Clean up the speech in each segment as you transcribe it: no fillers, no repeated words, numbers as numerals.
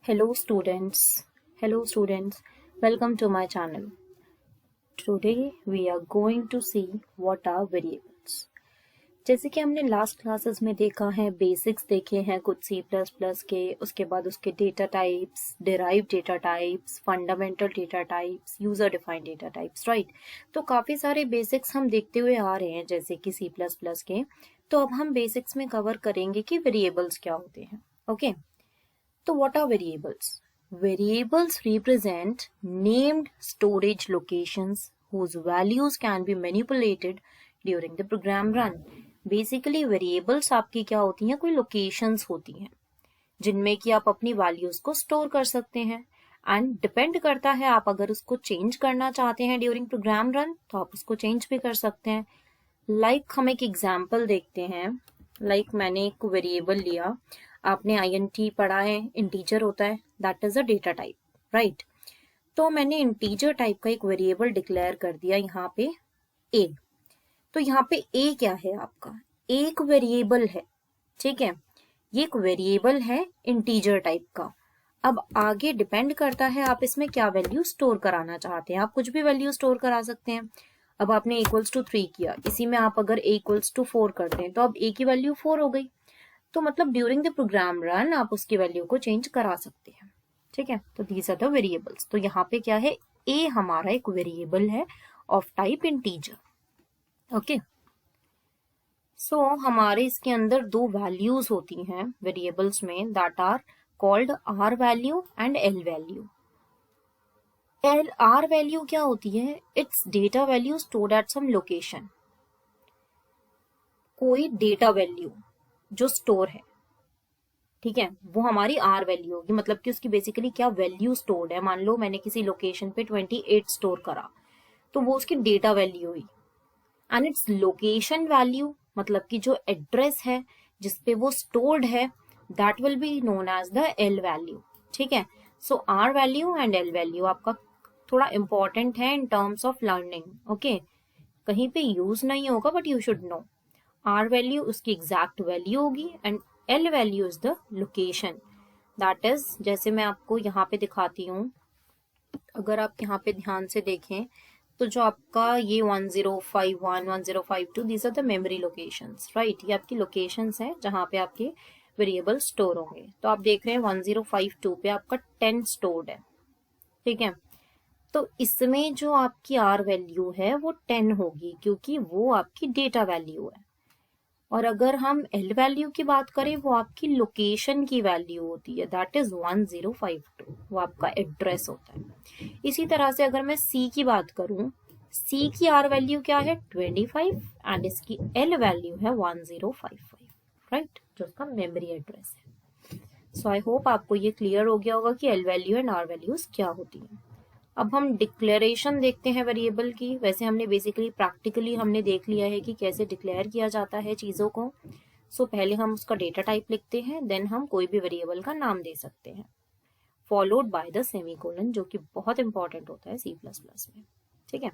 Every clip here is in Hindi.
Hello students. Hello students. Welcome to my channel. Today we are going to see what are variables. जैसे कि हमने लास्ट क्लासेस में देखा है, बेसिक्स देखे हैं कुछ C++ के, उसके बाद उसके data types, derived data types, fundamental data types, user defined data types, right. तो काफी सारे बेसिक्स हम देखते हुए आ रहे हैं जैसे कि C++ के। तो अब हम बेसिक्स में कवर करेंगे कि वेरिएबल्स क्या होते हैं। ओके, तो what are variables? Variables represent named storage locations whose values can be manipulated during the program run. Basically variables आपकी क्या होती हैं, कोई locations होती हैं जिनमें कि आप अपनी values को store कर सकते हैं एंड डिपेंड करता है, आप अगर उसको चेंज करना चाहते हैं ड्यूरिंग प्रोग्राम रन तो आप उसको चेंज भी कर सकते हैं। लाइक हम एक एग्जाम्पल देखते हैं। लाइक मैंने एक वेरिएबल लिया, आपने INT पढ़ा है, इंटीजर होता है, that is a data type, right. तो मैंने इंटीजर टाइप का एक वेरिएबल डिक्लेयर कर दिया यहाँ पे a। तो यहाँ पे a क्या है, आपका एक वेरिएबल है, ठीक है, ये एक वेरिएबल है इंटीजर टाइप का। अब आगे डिपेंड करता है आप इसमें क्या वैल्यू स्टोर कराना चाहते हैं, आप कुछ भी वैल्यू स्टोर करा सकते हैं। अब आपने =3 किया, इसी में आप अगर a=4 करते हैं तो अब a की वैल्यू 4 हो गई। तो मतलब ड्यूरिंग द प्रोग्राम रन आप उसकी वैल्यू को चेंज करा सकते हैं, ठीक है। तो दीज आर द वेरिएबल्स। तो यहाँ पे क्या है, a हमारा एक वेरिएबल है of type integer. Okay, so हमारे इसके अंदर दो वैल्यूज होती हैं वेरिएबल्स में, that are called R value and L value. R value क्या होती है, it's data value stored at some location. कोई डेटा वैल्यू जो स्टोर है, ठीक है, वो हमारी आर वैल्यू होगी। मतलब कि उसकी बेसिकली क्या वैल्यू स्टोर्ड है। मान लो मैंने किसी लोकेशन पे 28 स्टोर करा तो वो उसकी डेटा वैल्यू हुई। एंड इट्स लोकेशन वैल्यू, मतलब कि जो एड्रेस है जिसपे वो स्टोर्ड है, that will be known as the L value, ठीक है। So R value and L value आपका थोड़ा इंपॉर्टेंट है in terms of learning. Okay, कहीं पे यूज नहीं होगा but you should know. R value उसकी एग्जैक्ट वैल्यू होगी and L value is the location. That is, जैसे मैं आपको यहाँ पे दिखाती हूँ, अगर आप यहाँ पे ध्यान से देखें तो जो आपका ये 1051 1052 these are the memory locations, right. ये आपकी लोकेशंस हैं जहाँ पे आपके वेरिएबल स्टोर होंगे। तो आप देख रहे हैं 1052 पे आपका 10 स्टोर्ड है, ठीक है। तो इसमें जो आपकी आर वैल्यू है वो 10 होगी क्योंकि वो आपकी डेटा वैल्यू है। और अगर हम एल वैल्यू की बात करें, वो आपकी लोकेशन की वैल्यू होती है, दैट इज 1052, वो आपका एड्रेस होता है। इसी तरह से अगर मैं सी की बात करूं, सी की आर वैल्यू क्या है 25 एंड इसकी एल वैल्यू है 1055, राइट, जो उसका मेमोरी एड्रेस है। सो आई होप आपको ये क्लियर हो गया होगा कि L value and R values क्या होती हैं। अब हम डिक्लेरेशन देखते हैं वेरिएबल की। वैसे हमने बेसिकली प्रैक्टिकली हमने देख लिया है कि कैसे डिक्लेयर किया जाता है चीज़ों को। सो पहले हम उसका डेटा टाइप लिखते हैं, देन हम कोई भी वेरिएबल का नाम दे सकते हैं, फॉलोड बाय द सेमीकोलन, जो कि बहुत इंपॉर्टेंट होता है C++ में, ठीक है।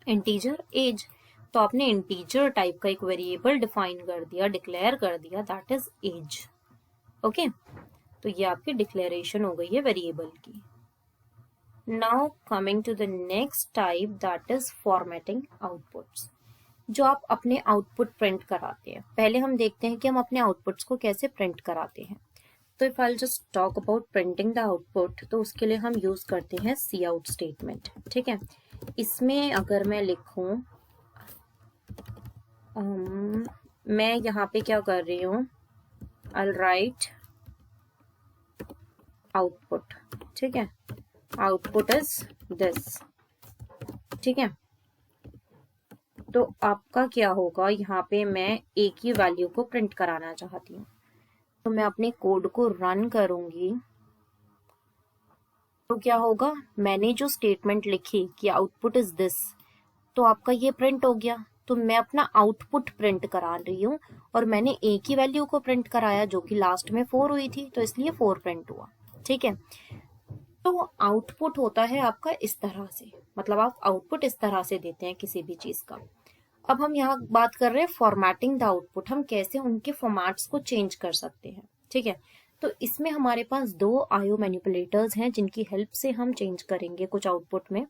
इंटीजर एज, तो आपने इंटीजर टाइप का एक वेरिएबल डिफाइन कर दिया, डिक्लेयर कर दिया, दैट इज एज। ओके, तो ये आपकी डिक्लेरेशन हो गई है वेरिएबल की। Now coming to the next type, that is formatting outputs, जो आप अपने आउटपुट प्रिंट कराते हैं। पहले हम देखते हैं कि हम अपने आउटपुट्स को कैसे प्रिंट कराते हैं। तो if I just talk about printing the output, तो उसके लिए हम यूज करते हैं सी आउट स्टेटमेंट, ठीक है। इसमें अगर मैं लिखूं, मैं यहाँ पे क्या कर रही हूँ, I'll write आउटपुट, ठीक है, आउटपुट इज दिस, ठीक है। तो आपका क्या होगा, यहाँ पे मैं ए की वैल्यू को प्रिंट कराना चाहती हूँ, तो मैं अपने कोड को रन करूंगी। तो क्या होगा, मैंने जो स्टेटमेंट लिखी कि आउटपुट इज दिस, तो आपका ये प्रिंट हो गया। तो मैं अपना आउटपुट प्रिंट करा रही हूँ और मैंने ए की वैल्यू को प्रिंट कराया जो कि लास्ट में 4 हुई थी, तो इसलिए 4 प्रिंट हुआ, ठीक है। तो आउटपुट होता है आपका इस तरह से, मतलब आप आउटपुट इस तरह से देते हैं किसी भी चीज का। अब हम यहाँ बात कर रहे हैं फॉर्मेटिंग द आउटपुट, हम कैसे उनके फॉर्मेट्स को चेंज कर सकते हैं, ठीक है। तो इसमें हमारे पास दो आईओ मैनिपुलेटर्स हैं जिनकी हेल्प से हम चेंज करेंगे कुछ आउटपुट में,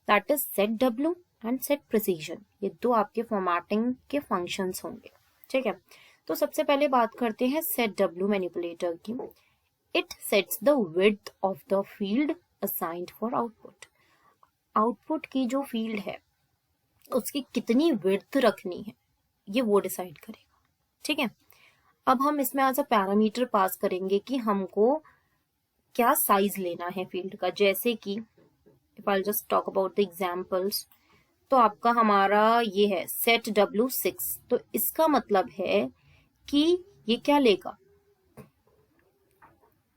that is set W and set precision. ये दो आपके फॉर्मेटिंग के फंक्शंस होंगे, ठीक है। तो सबसे पहले बात करते हैं सेट डब्ल्यू मैनिपुलेटर की। It sets the width of the field assigned for output. Output की जो फील्ड है उसकी कितनी विड्थ रखनी है ये वो डिसाइड करेगा, ठीक है। अब हम इसमें एज अ पैरामीटर पास करेंगे कि हमको क्या साइज लेना है फील्ड का। जैसे कि if I just talk about the examples, तो आपका हमारा ये है सेट डब्ल्यू 6, तो इसका मतलब है कि ये क्या लेगा,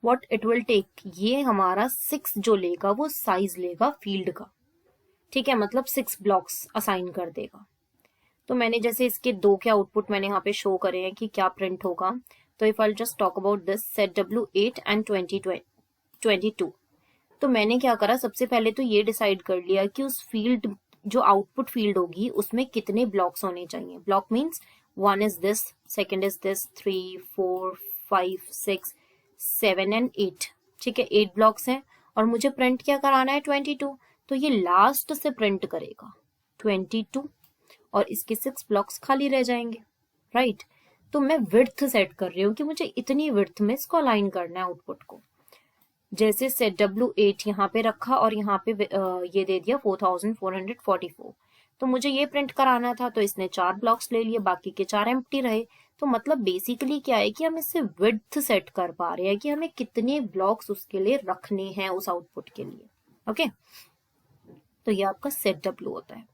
व्हाट इट विल टेक, ये हमारा 6 जो लेगा वो साइज लेगा फील्ड का, ठीक है। मतलब 6 ब्लॉक्स असाइन कर देगा। तो मैंने जैसे इसके दो के आउटपुट मैंने यहाँ पे शो करे हैं कि क्या प्रिंट होगा। तो if I just talk about this set W 8 and 22, तो मैंने क्या करा, सबसे पहले तो ये डिसाइड कर लिया कि उस फील्ड जो आउटपुट फील्ड होगी उसमें कितने ब्लॉक्स होने चाहिए। Block means 1 is this, second is this, 3 4 5 6 7 and 8, ठीक है। 8 ब्लॉक्स हैं और मुझे प्रिंट क्या कराना है 22, तो ये लास्ट से प्रिंट करेगा 22 और इसके 6 ब्लॉक्स खाली रह जाएंगे, राइट। तो मैं विड्थ सेट कर रही हूँ कि मुझे इतनी विड्थ में इसको अलाइन करना है आउटपुट को। जैसे सेट डब्ल्यू 8 यहाँ पे रखा और यहाँ पे ये दे दिया 4444, तो मुझे ये प्रिंट कराना था तो इसने 4 ब्लॉक्स ले लिए, बाकी के 4 एम्प्टी रहे। तो मतलब बेसिकली क्या है कि हम इससे विड्थ सेट कर पा रहे हैं कि हमें कितने ब्लॉक्स उसके लिए रखने हैं उस आउटपुट के लिए, ओके। तो ये आपका सेट डब्ल्यू होता है।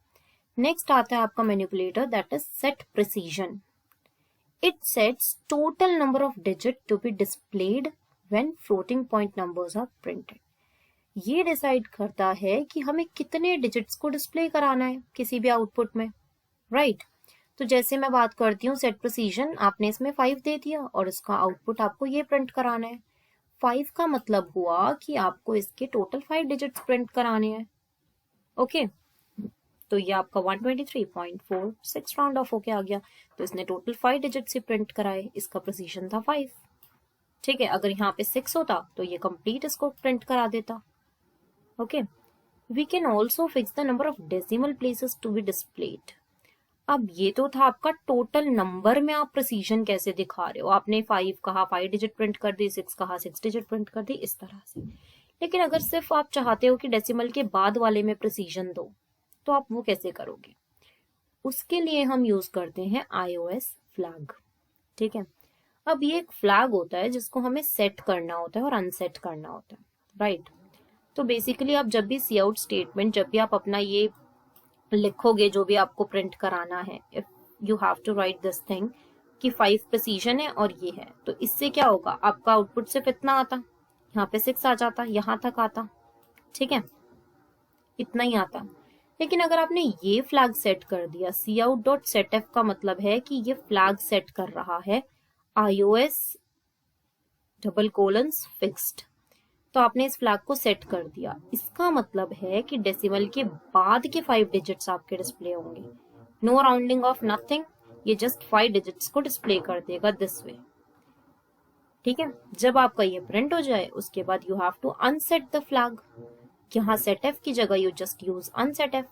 नेक्स्ट आता है आपका manipulator that is set precision. It sets total number of digit to be displayed when floating point numbers are printed. ये डिसाइड करता है कि हमें कितने डिजिट्स को डिस्प्ले कराना है किसी भी आउटपुट में, राइट। तो जैसे मैं बात करती हूँ सेट प्रिसीजन, आपने इसमें 5 दे दिया और इसका आउटपुट आपको ये प्रिंट कराना है। 5 का मतलब हुआ कि आपको इसके टोटल 5 डिजिट्स प्रिंट कराने हैं, ओके। तो ये आपका 123.46 राउंड ऑफ होके आ गया। तो इसने टोटल 5 डिजिट से प्रिंट कराए, इसका प्रिसीजन था 5, ठीक है। अगर यहाँ पे 6 होता तो ये कंप्लीट इसको प्रिंट करा देता, okay. We can also fix the number of decimal places to be displayed. अब ये तो था आपका टोटल नंबर में आप प्रिसीजन कैसे दिखा रहे हो। आपने 5 कहा 5 डिजिट प्रिंट कर दी, 6 कहा 6 डिजिट प्रिंट कर दी, इस तरह से। लेकिन अगर सिर्फ आप चाहते हो कि डेसिमल के बाद वाले में प्रिसीजन दो, तो आप वो कैसे करोगे। उसके लिए हम यूज करते हैं iOS फ्लैग, ठीक है। अब ये एक फ्लैग होता है जिसको हमें सेट करना होता है और अनसेट करना होता है, राइट। तो बेसिकली आप जब भी सी आउट स्टेटमेंट, जब भी आप अपना ये लिखोगे जो भी आपको प्रिंट कराना है, if you have to write this thing कि 5 प्रिसीजन है और ये है, तो इससे क्या होगा, आपका आउटपुट सिर्फ इतना आता, यहाँ पे 6 आ जाता, यहाँ तक आता, ठीक है, इतना ही आता। लेकिन अगर आपने ये फ्लैग सेट कर दिया, cout.setf का मतलब है कि ये फ्लैग सेट कर रहा है iOS :fixed, तो आपने इस फ्लैग को सेट कर दिया। इसका मतलब है कि डेसिमल के बाद के 5 डिजिट्स आपके डिस्प्ले होंगे, नो राउंडिंग ऑफ नथिंग, ये जस्ट 5 डिजिट्स को डिस्प्ले कर देगा दिस वे, ठीक है। जब आपका ये प्रिंट हो जाए उसके बाद you have to unset the flag, यहाँ setf की जगह you just use unsetf,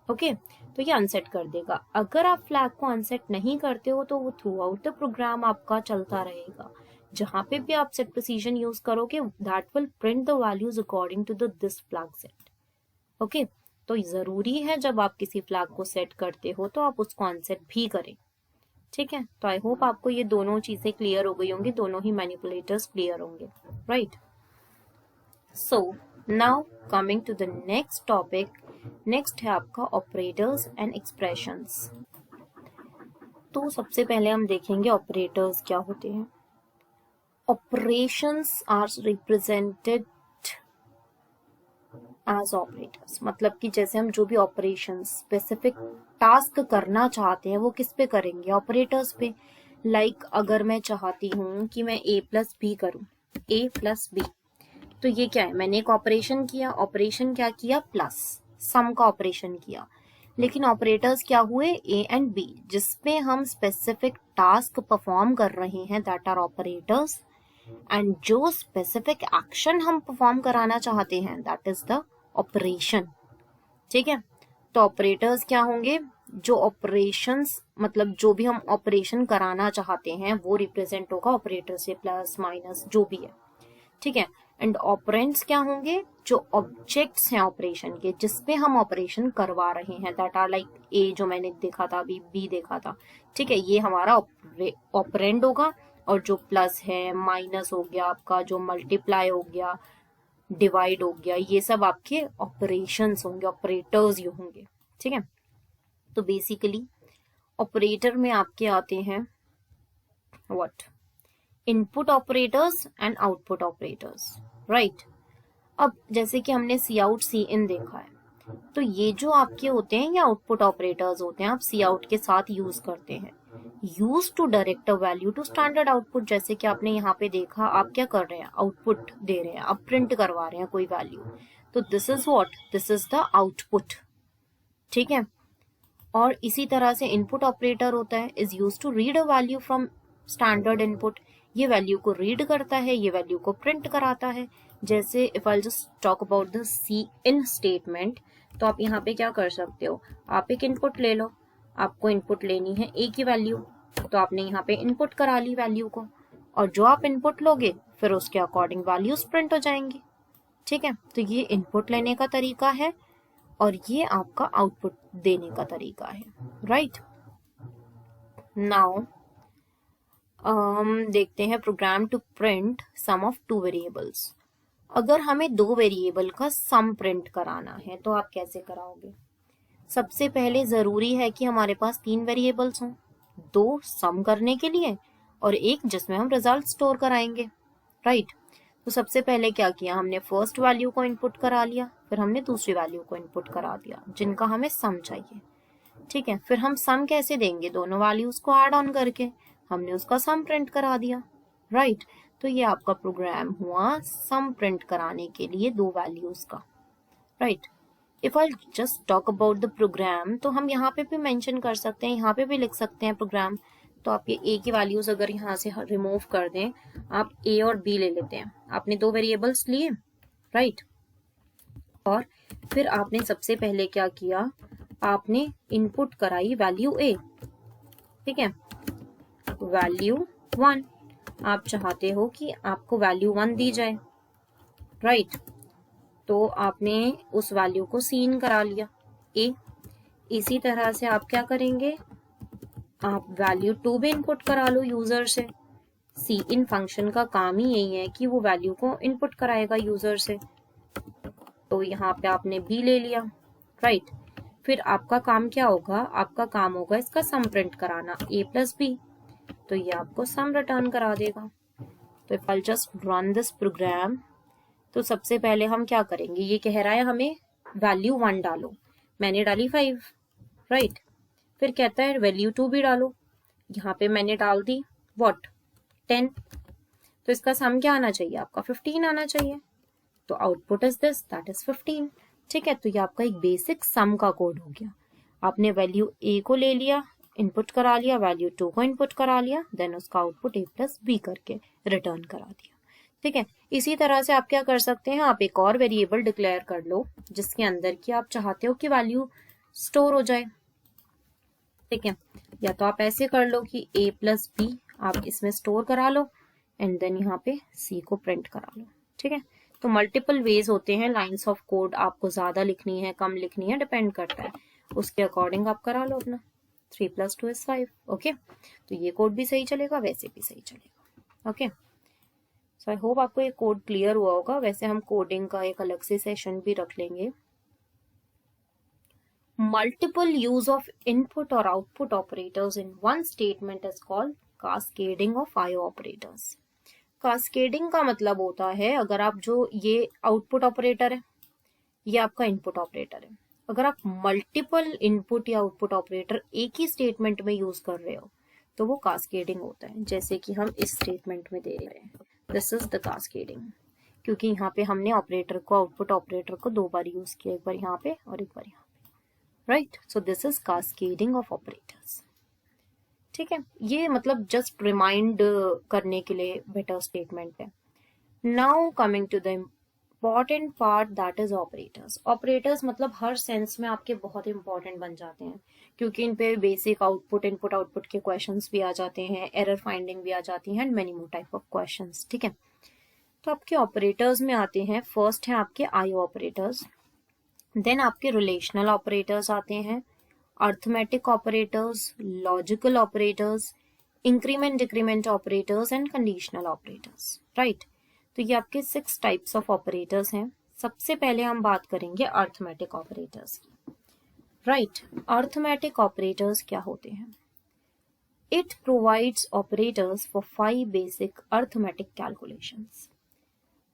okay. तो ये अनसेट कर देगा। अगर आप फ्लैग को अनसेट नहीं करते हो तो वो थ्रू आउट द प्रोग्राम आपका चलता रहेगा। जहां पे भी आप सेट प्रिसीजन यूज करोगे that will print the values according to this flag set, okay. तो जरूरी है जब आप किसी फ्लैग को सेट करते हो तो आप उसको अनसेट भी करें, ठीक है। तो आई होप आपको ये दोनों चीजें क्लियर हो गई होंगी, दोनों ही मैनिपुलेटर्स क्लियर होंगे, right. So now coming to the next topic, next है आपका ऑपरेटर्स एंड एक्सप्रेशंस। तो सबसे पहले हम देखेंगे ऑपरेटर्स क्या होते हैं। Operations are represented as operators, मतलब कि जैसे हम जो भी ऑपरेशन स्पेसिफिक टास्क करना चाहते हैं वो किस पे करेंगे, ऑपरेटर्स पे। लाइक अगर मैं चाहती हूँ कि मैं a+b करूँ, a+b, तो ये क्या है, मैंने एक ऑपरेशन किया, ऑपरेशन क्या किया, प्लस सम का ऑपरेशन किया। लेकिन ऑपरेटर्स क्या हुए, a एंड b, जिसमें हम स्पेसिफिक टास्क परफॉर्म कर रहे हैं, दैट आर ऑपरेटर्स। एंड जो स्पेसिफिक एक्शन हम परफॉर्म कराना चाहते हैं दैट इज द ऑपरेशन। ठीक है, तो ऑपरेटर्स क्या होंगे, जो ऑपरेशंस मतलब जो भी हम ऑपरेशन कराना चाहते हैं वो रिप्रेजेंट होगा ऑपरेटर से, प्लस माइनस जो भी है। ठीक है, एंड ऑपरेंड्स क्या होंगे, जो ऑब्जेक्ट्स हैं ऑपरेशन के जिसपे हम ऑपरेशन करवा रहे हैं, दैट आर लाइक ए जो मैंने देखा था अभी, बी देखा था। ठीक है, ये हमारा ऑपरेंड होगा, और जो प्लस है, माइनस हो गया आपका, जो मल्टीप्लाई हो गया, डिवाइड हो गया, ये सब आपके ऑपरेशंस होंगे, ऑपरेटर्स ये होंगे। ठीक है, तो बेसिकली ऑपरेटर में आपके आते हैं what, input operators and output operators, right. अब जैसे कि हमने सी आउट सी इन देखा है, तो ये जो आपके होते हैं ये आउटपुट ऑपरेटर्स होते हैं, आप सी आउट के साथ यूज करते हैं, use to direct a value to standard output. जैसे कि आपने यहाँ पे देखा, आप क्या कर रहे हैं, आउटपुट दे रहे हैं, आप प्रिंट करवा रहे हैं कोई वैल्यू, तो this is what, this is the output. ठीक है, और इसी तरह से इनपुट ऑपरेटर होता है, is use to read a value from standard input, ये वैल्यू को रीड करता है, ये वैल्यू को प्रिंट कराता है। जैसे if I just talk about the C in statement, तो आप यहाँ पे क्या कर सकते हो, आप एक इनपुट ले लो, आपको इनपुट लेनी है ए की वैल्यू, तो आपने यहाँ पे इनपुट करा ली वैल्यू को, और जो आप इनपुट लोगे फिर उसके अकॉर्डिंग वैल्यूज प्रिंट हो जाएंगी। ठीक है, तो ये इनपुट लेने का तरीका है और ये आपका आउटपुट देने का तरीका है, राइट। नाउ देखते हैं program to print sum of two variables. अगर हमें दो वेरिएबल का सम प्रिंट कराना है तो आप कैसे कराओगे। सबसे पहले जरूरी है कि हमारे पास तीन वेरिएबल्स हों, दो सम करने के लिए और एक जिसमें हम रिजल्ट स्टोर कराएंगे, राइट। तो सबसे पहले क्या किया, हमने फर्स्ट वैल्यू को इनपुट करा लिया, फिर हमने दूसरी वैल्यू को इनपुट करा दिया जिनका हमें सम चाहिए। ठीक है, फिर हम सम कैसे देंगे, दोनों वैल्यूज को ऐड ऑन करके हमने उसका सम प्रिंट करा दिया, राइट। तो ये आपका प्रोग्राम हुआ सम प्रिंट कराने के लिए दो वैल्यूज का, right. If I just talk about the program, तो हम यहाँ पे भी मेंशन कर सकते हैं, यहाँ पे भी लिख सकते हैं प्रोग्राम। तो आप ये ए की वैल्यूज अगर यहाँ से रिमूव कर दें, आप ए और बी ले लेते हैं, आपने दो वेरिएबल्स लिए, राइट। और फिर आपने सबसे पहले क्या किया, आपने इनपुट कराई वैल्यू ए, ठीक है, वैल्यू 1, आप चाहते हो कि आपको वैल्यू 1 दी जाए, राइट। तो आपने उस वैल्यू को सीन करा लिया ए। इसी तरह से आप क्या करेंगे, आप वैल्यू 2 भी इनपुट करा लो यूजर से। सी इन फंक्शन का काम ही यही है कि वो वैल्यू को इनपुट कराएगा यूजर से। तो यहाँ पे आपने बी ले लिया, राइट। फिर आपका काम क्या होगा, आपका काम होगा इसका सम प्रिंट कराना, ए प्लस बी, तो ये आपको सम रिटर्न करा देगा। तो if I just run this program, तो सबसे पहले हम क्या करेंगे, ये कह रहा है हमें वैल्यू 1 डालो, मैंने डाली 5, राइट। फिर कहता है वैल्यू 2 भी डालो, यहाँ पे मैंने डाल दी व्हाट 10, तो इसका सम क्या आना चाहिए, आपका 15 आना चाहिए। तो output is this, that is 15। ठीक है, तो ये आपका एक बेसिक सम का कोड हो गया। आपने वैल्यू ए को ले लिया, इनपुट करा लिया, वैल्यू 2 को इनपुट करा लिया, देन उसका आउटपुट ए प्लस बी करके रिटर्न करा दिया। ठीक है, इसी तरह से आप क्या कर सकते हैं, आप एक और वेरिएबल डिक्लेयर कर लो जिसके अंदर की आप चाहते हो कि वैल्यू स्टोर हो जाए। ठीक है, या तो आप ऐसे कर लो कि a प्लस बी आप इसमें स्टोर करा लो एंड देन यहाँ पे c को प्रिंट करा लो। ठीक है, तो मल्टीपल वेज होते हैं, लाइंस ऑफ कोड आपको ज्यादा लिखनी है कम लिखनी है डिपेंड करता है, उसके अकॉर्डिंग आप करा लो अपना। 3 + 2 = 5। ओके, तो ये कोड भी सही चलेगा, वैसे भी सही चलेगा। ओके, सो आई होप आपको ये कोड क्लियर हुआ होगा। वैसे हम कोडिंग का एक अलग से सेशन भी रख लेंगे। Multiple use of input or output operators in one statement is called cascading of IO operators. Cascading का मतलब होता है, अगर आप जो ये आउटपुट ऑपरेटर है, ये आपका इनपुट ऑपरेटर है, अगर आप मल्टीपल इनपुट या आउटपुट ऑपरेटर एक ही स्टेटमेंट में यूज कर रहे हो तो वो कास्केडिंग होता है। जैसे कि हम इस स्टेटमेंट में दे रहे हैं, दिस इज द कास्केडिंग, क्योंकि यहाँ पे हमने ऑपरेटर को, आउटपुट ऑपरेटर को 2 बार यूज किया, एक बार यहाँ पे और एक बार यहाँ पे, right. So this is cascading of operators. ठीक है, ये मतलब जस्ट रिमाइंड करने के लिए बेटर स्टेटमेंट है। Now coming to the important part, that is operators. Operators मतलब हर सेंस में आपके बहुत इंपॉर्टेंट बन जाते हैं, क्योंकि इन पे बेसिक आउटपुट, इनपुट आउटपुट के क्वेश्चंस भी आ जाते हैं, एरर फाइंडिंग भी आ जाती है, and many more type of questions. ठीक है, तो आपके ऑपरेटर्स में आते हैं, फर्स्ट है आपके आईओ ऑपरेटर्स, देन आपके रिलेशनल ऑपरेटर्स आते हैं, arithmetic operators, logical operators, increment decrement operators and conditional operators. Right, तो ये आपके 6 टाइप्स ऑफ ऑपरेटर्स हैं। सबसे पहले हम बात करेंगे अर्थमेटिक ऑपरेटर्स की। राइट, अर्थमेटिक ऑपरेटर्स क्या होते हैं? It provides operators for 5 basic arithmetic calculations.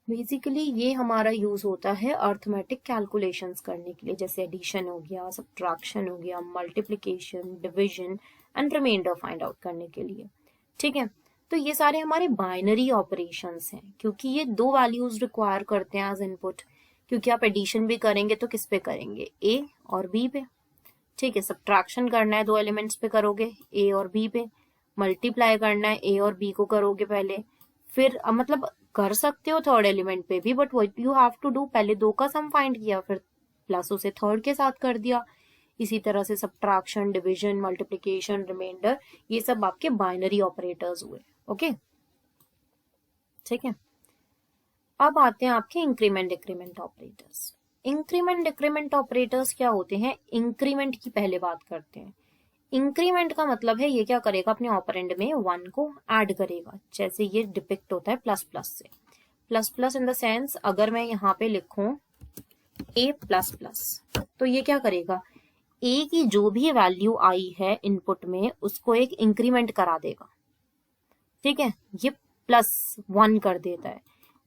Basically ये हमारा यूज होता है अर्थमेटिक कैलकुलेशंस करने के लिए, जैसे एडिशन हो गया, सब्ट्रैक्शन हो गया, multiplication, division and remainder find out करने के लिए। ठीक है, तो ये सारे हमारे बाइनरी ऑपरेशंस हैं, क्योंकि ये 2 वैल्यूज रिक्वायर करते हैं एज इनपुट, क्योंकि आप एडिशन भी करेंगे तो किस पे करेंगे? ए और बी पे। ठीक है, सब्ट्रैक्शन करना है 2 एलिमेंट्स पे करोगे, ए और बी पे। मल्टीप्लाई करना है ए और बी को करोगे पहले, फिर मतलब कर सकते हो थर्ड एलिमेंट पे भी, but what you have to do, पहले 2 का सम फाइंड किया, फिर प्लस उसे थर्ड के साथ कर दिया। इसी तरह से सब्ट्रैक्शन, डिवीजन, मल्टीप्लिकेशन, रिमाइंडर, ये सब आपके बाइनरी ऑपरेटर्स हुए। ओके, ठीक है, अब आते हैं आपके increment decrement operators. Increment decrement operators क्या होते हैं? इंक्रीमेंट की पहले बात करते हैं। इंक्रीमेंट का मतलब है ये क्या करेगा, अपने ऑपरेंड में 1 को ऐड करेगा, जैसे ये डिपिक्ट होता है प्लस प्लस से। Plus plus in the sense, अगर मैं यहाँ पे लिखूं a प्लस प्लस, तो ये क्या करेगा, a की जो भी वैल्यू आई है इनपुट में उसको एक इंक्रीमेंट करा देगा। ठीक है, ये +1 कर देता है।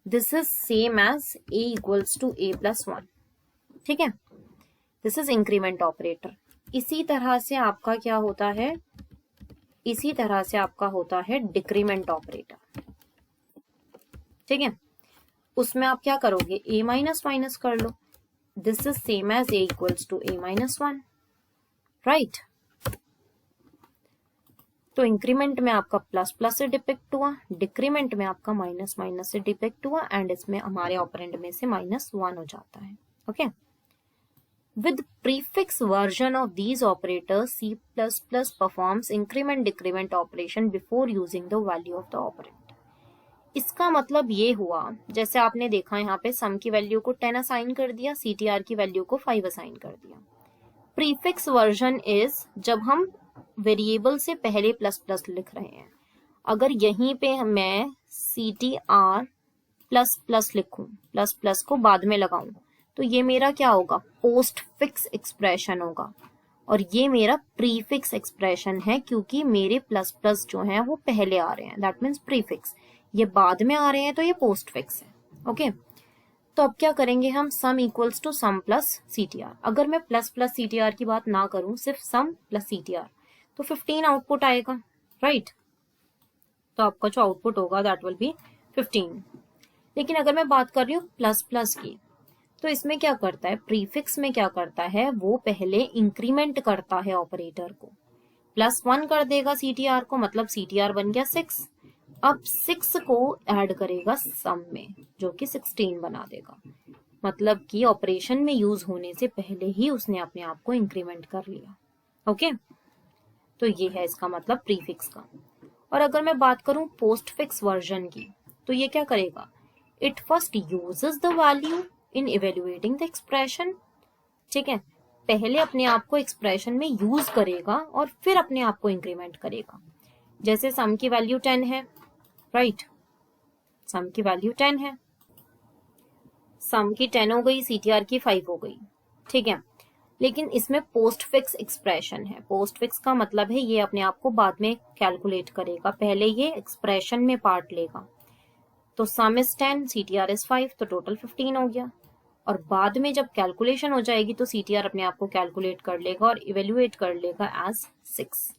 This is same as a equals to a plus 1। ठीक है, दिस इज इंक्रीमेंट ऑपरेटर। इसी तरह से आपका क्या होता है, इसी तरह से आपका होता है डिक्रीमेंट ऑपरेटर। ठीक है, उसमें आप क्या करोगे, a माइनस माइनस कर लो। This is same as a equals to a minus 1। Right, तो इंक्रीमेंट में आपका प्लस प्लस से डिपिक्ट हुआ, डिक्रीमेंट में आपका माइनस माइनस से डिपिक्ट हुआ, एंड इसमें हमारे ऑपरेंड में से -1 हो जाता है। Okay, with prefix version of these operators, C++ performs increment decrement operation before using the value of the operand। इसका मतलब ये हुआ, जैसे आपने देखा यहाँ पे सम की वैल्यू को 10 असाइन कर दिया, CTR की वैल्यू को 5 असाइन कर दिया। प्रीफिक्स वर्जन इज जब हम वेरिएबल से पहले प्लस प्लस लिख रहे हैं। अगर यहीं पे मैं CTR प्लस प्लस लिखूं, प्लस प्लस को बाद में लगाऊं, तो ये मेरा क्या होगा, पोस्ट फिक्स एक्सप्रेशन होगा, और ये मेरा प्रीफिक्स एक्सप्रेशन है, क्योंकि मेरे प्लस प्लस जो है वो पहले आ रहे हैं, दैट मीन्स प्रीफिक्स। ये बाद में आ रहे हैं तो ये पोस्ट फिक्स है। ओके, तो अब क्या करेंगे हम, sum equals to sum plus CTR। अगर मैं प्लस प्लस CTR की बात ना करूं, सिर्फ सम प्लस CTR, तो 15 आउटपुट आएगा। राइट, तो आपका जो आउटपुट होगा दैट विल बी 15। लेकिन अगर मैं बात कर रही हूँ प्लस प्लस की, तो इसमें क्या करता है, प्रीफिक्स में क्या करता है, वो पहले इंक्रीमेंट करता है ऑपरेटर को, +1 कर देगा CTR को, मतलब CTR बन गया 6। अब 6 को ऐड करेगा सम में, जो कि 16 बना देगा, मतलब कि ऑपरेशन में यूज होने से पहले ही उसने अपने आप को इंक्रीमेंट कर लिया। ओके, तो ये है इसका मतलब प्रीफिक्स का। और अगर मैं बात करूं पोस्ट फिक्स वर्जन की, तो ये क्या करेगा, it first uses the value in evaluating the expression. ठीक है, पहले अपने आप को एक्सप्रेशन में यूज करेगा और फिर अपने आप को इंक्रीमेंट करेगा। जैसे सम की वैल्यू 10 है, राइट, सम की वैल्यू 10 है, सम की 10 हो गई, CTR की 5 हो गई। ठीक है, लेकिन इसमें पोस्ट फिक्स एक्सप्रेशन है। पोस्ट फिक्स का मतलब है ये अपने आप को बाद में कैलकुलेट करेगा, पहले ये एक्सप्रेशन में पार्ट लेगा। तो सम इज 10, CTR इज 5, तो टोटल 15 हो गया, और बाद में जब कैलकुलेशन हो जाएगी तो CTR अपने आप को कैलकुलेट कर लेगा और इवेल्युएट कर लेगा एज 6।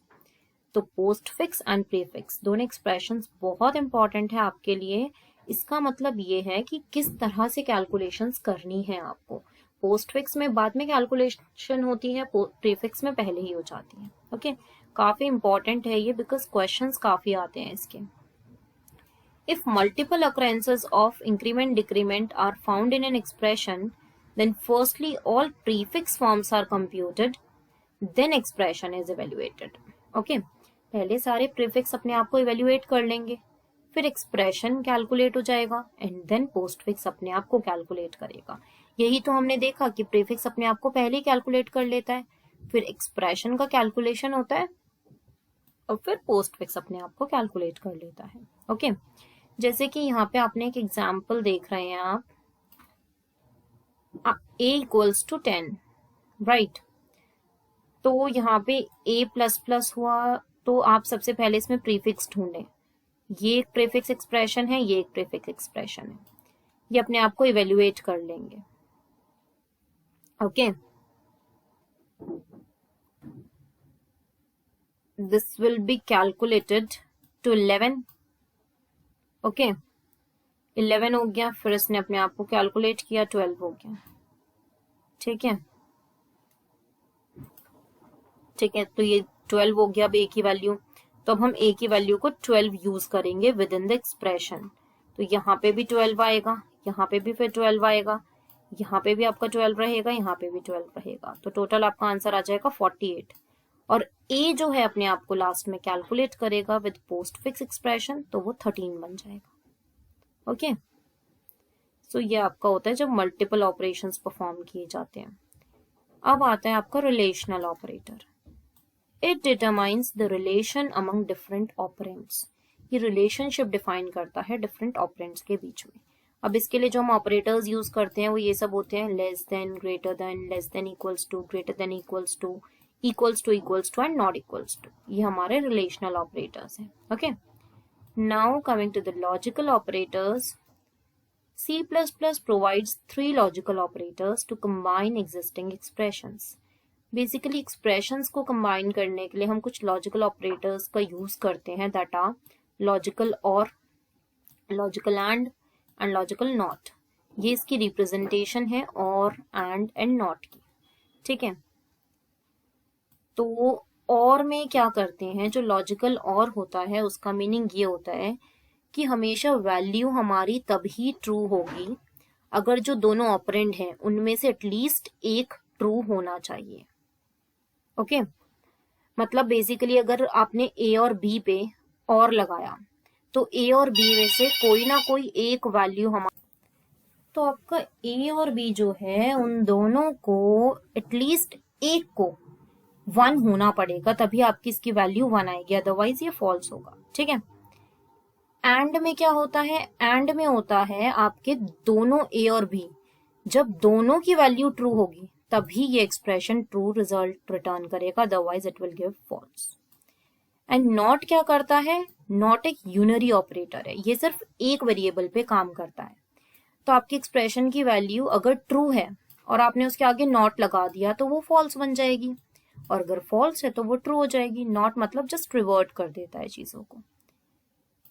तो पोस्ट फिक्स एंड प्रीफिक्स दोनों एक्सप्रेशंस बहुत इंपॉर्टेंट है आपके लिए। इसका मतलब ये है कि किस तरह से कैलकुलेशंस करनी है आपको। पोस्ट फिक्स में बाद में कैलकुलेशन होती है, प्रीफिक्स में पहले ही हो जाती है। ओके, काफी इंपॉर्टेंट है ये, बिकॉज क्वेश्चंस काफी आते हैं इसके. If multiple occurrences of increment decrement are found in an expression, then firstly all prefix forms are computed, then expression is evaluated. Okay, पहले सारे prefix अपने आप को evaluate कर लेंगे, फिर expression calculate हो जाएगा, and then postfix अपने आप को calculate करेगा. यही तो हमने देखा कि prefix अपने आप को पहले ही calculate कर लेता है, फिर expression का calculation होता है, और फिर postfix अपने आप को calculate कर लेता है. Okay, जैसे कि यहाँ पे आपने एक एग्जाम्पल देख रहे हैं आप, a इक्वल्स टू 10, राइट. तो यहाँ पे a प्लस प्लस हुआ, तो आप सबसे पहले इसमें प्रीफिक्स ढूंढें. ये एक प्रीफिक्स एक्सप्रेशन है, ये एक प्रीफिक्स एक्सप्रेशन है, ये अपने आप को इवेल्युएट कर लेंगे. Okay, this will be calculated to 11. Okay, 11 हो गया, फिर इसने अपने आप को कैलकुलेट किया, 12 हो गया. ठीक है, ठीक है, तो ये 12 हो गया अब a की वैल्यू. तो अब हम a की वैल्यू को 12 यूज करेंगे विद इन द एक्सप्रेशन. तो यहाँ पे भी 12 आएगा, यहाँ पे भी फिर 12 आएगा, यहाँ पे भी आपका 12 रहेगा, यहाँ पे भी 12 रहेगा. तो टोटल आपका आंसर आ जाएगा 48. और a जो है अपने आप को लास्ट में कैलकुलेट करेगा विद पोस्ट फिक्स एक्सप्रेशन, तो वो 13 बन जाएगा. ओके, सो ये आपका होता है जब मल्टीपल ऑपरेशंस परफॉर्म किए जाते हैं. अब आता है आपका relational operator. It determines the relation among different operands. ये रिलेशनशिप डिफाइन करता है डिफरेंट ऑपरेंड्स के बीच में. अब इसके लिए जो हम ऑपरेटर्स यूज करते हैं वो ये सब होते हैं: less than, greater than, less than equals to, greater than equals to, equals to and not equals to. ये हमारे रिलेशनल ऑपरेटर्स हैं. Okay, now coming to the logical operators. C++ provides 3 logical operators to combine existing expressions. Basically expressions को combine करने के लिए हम कुछ logical operators का use करते हैं, that are logical or, logical and logical not. ये इसकी representation है or, and not की. ठीक है, तो और में क्या करते हैं, जो लॉजिकल और होता है उसका मीनिंग ये होता है कि हमेशा वैल्यू हमारी तभी ट्रू होगी अगर जो दोनों ऑपरेंड हैं उनमें से एटलीस्ट एक ट्रू होना चाहिए. ओके, मतलब बेसिकली अगर आपने ए और बी पे और लगाया तो ए और बी में से कोई ना कोई एक वैल्यू हमारा, तो आपका ए और बी जो है उन दोनों को एटलीस्ट एक को 1 होना पड़ेगा, तभी आपकी इसकी वैल्यू 1 आएगी, अदरवाइज ये फॉल्स होगा. ठीक है, एंड में क्या होता है, एंड में होता है आपके दोनों ए और बी, जब दोनों की वैल्यू ट्रू होगी तभी ये एक्सप्रेशन ट्रू रिजल्ट रिटर्न करेगा, otherwise it will give false. And not क्या करता है, नॉट एक यूनरी ऑपरेटर है, ये सिर्फ एक वेरिएबल पे काम करता है. तो आपकी एक्सप्रेशन की वैल्यू अगर ट्रू है और आपने उसके आगे नॉट लगा दिया तो वो फॉल्स बन जाएगी, और अगर फॉल्स है तो वो ट्रू हो जाएगी. नॉट मतलब जस्ट रिवर्ट कर देता है चीजों को.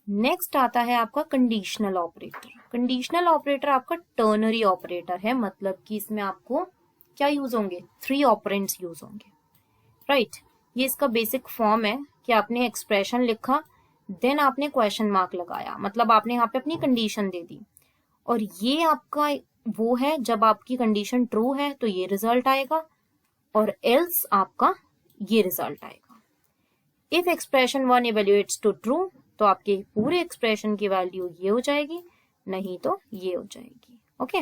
नेक्स्ट आता है आपका कंडीशनल ऑपरेटर. कंडीशनल ऑपरेटर आपका टर्नरी ऑपरेटर है, मतलब कि इसमें आपको क्या यूज होंगे, 3 ऑपरेंड्स यूज होंगे. राइट, ये इसका बेसिक फॉर्म है कि आपने एक्सप्रेशन लिखा, देन आपने क्वेश्चन मार्क लगाया, मतलब आपने यहाँ पे अपनी कंडीशन दे दी, और ये आपका वो है जब आपकी कंडीशन ट्रू है तो ये रिजल्ट आएगा, और एल्स आपका ये रिजल्ट आएगा. If expression 1 evaluates to true तो आपके पूरे एक्सप्रेशन की वैल्यू ये हो जाएगी, नहीं तो ये हो जाएगी. ओके,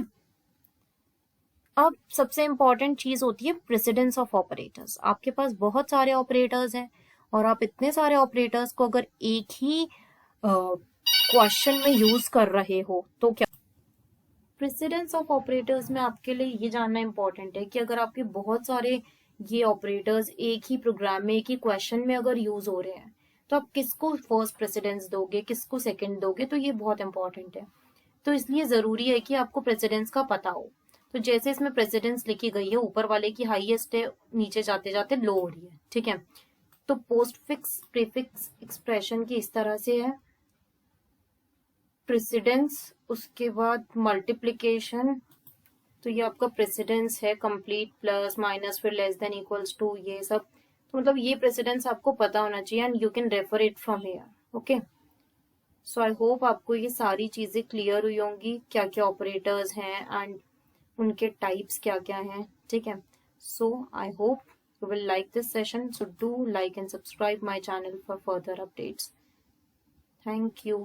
अब सबसे इंपॉर्टेंट चीज होती है प्रेसिडेंस ऑफ ऑपरेटर्स. आपके पास बहुत सारे ऑपरेटर्स हैं और आप इतने सारे ऑपरेटर्स को अगर एक ही क्वेश्चन में यूज कर रहे हो तो क्या. प्रेसिडेंस ऑफ ऑपरेटर्स में आपके लिए ये जानना इंपॉर्टेंट है कि अगर आपके बहुत सारे ये ऑपरेटर्स एक ही प्रोग्राम में, एक ही क्वेश्चन में अगर यूज हो रहे हैं, तो आप किसको फर्स्ट प्रेसिडेंस दोगे, किसको सेकंड दोगे, तो ये बहुत इंपॉर्टेंट है. तो इसलिए जरूरी है कि आपको प्रेसिडेंस का पता हो. तो जैसे इसमें प्रेसिडेंस लिखी गई है, ऊपर वाले की हाईएस्ट है, नीचे जाते जाते लो हो रही है. ठीक है, तो पोस्ट फिक्स प्रीफिक्स एक्सप्रेशन की इस तरह से है, प्रेसिडेंस, उसके बाद मल्टीप्लीकेशन, तो ये आपका प्रेसिडेंस है, कंप्लीट, प्लस, माइनस, फिर लेस देन, इक्वल्स टू, ये सब. तो मतलब ये प्रेसिडेंस आपको पता होना चाहिए and you can refer it from here. Okay, so I hope आपको ये सारी चीजें क्लियर हुई होंगी, क्या क्या ऑपरेटर्स हैं एंड उनके टाइप्स क्या क्या हैं। ठीक है, so I hope you will like this session, so do like and subscribe my channel for further updates. Thank you.